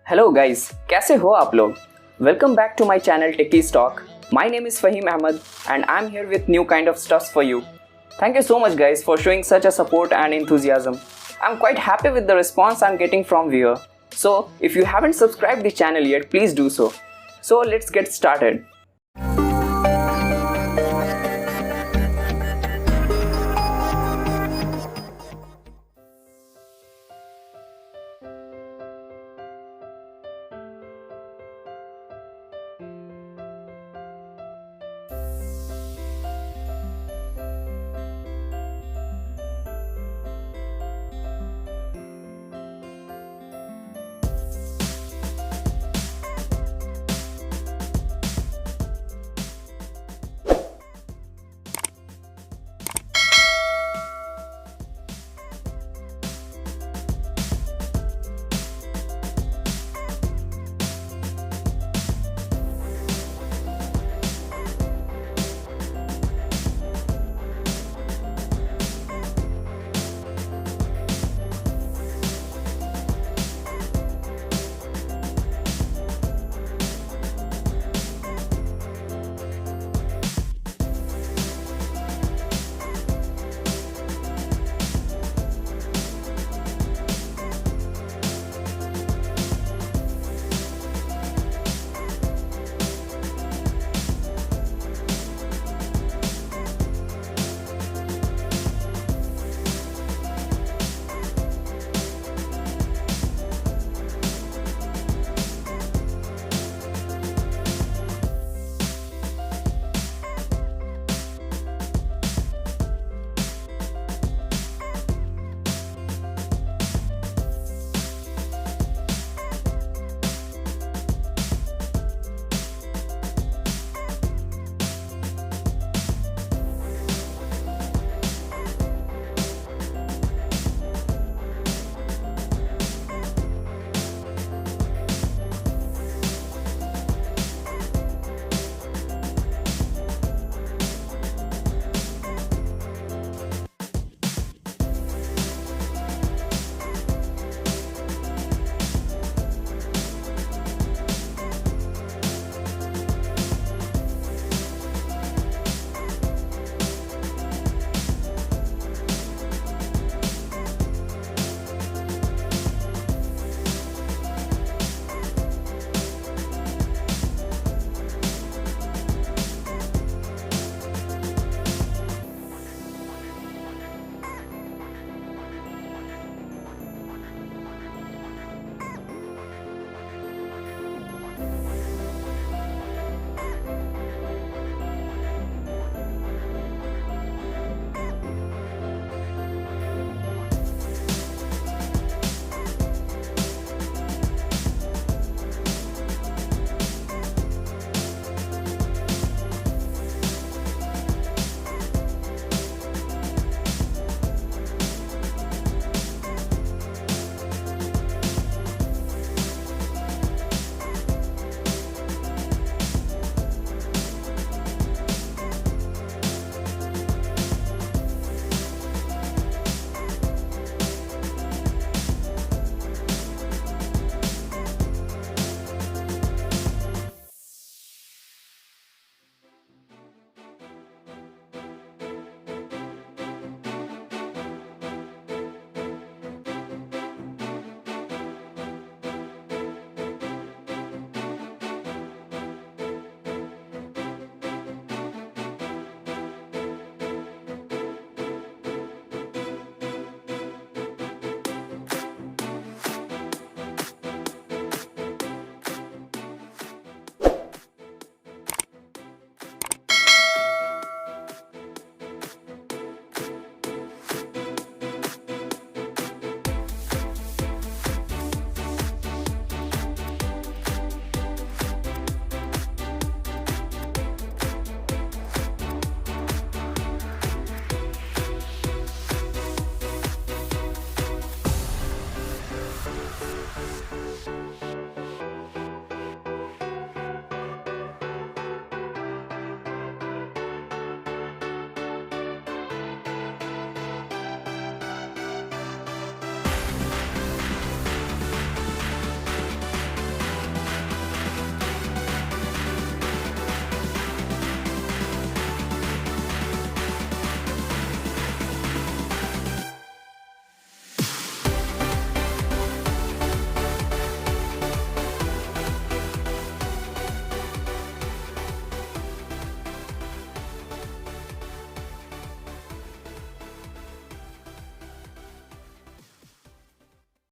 Hello guys, कैसे हो आप लोग? Welcome back to my channel techies talk. My name is Fahim Ahmed and I'm here with new kind of stuffs for you. Thank you so much guys for showing such a support and enthusiasm. I'm quite happy with the response I'm getting from viewer. So if you haven't subscribed the channel yet, please do so. So let's get started.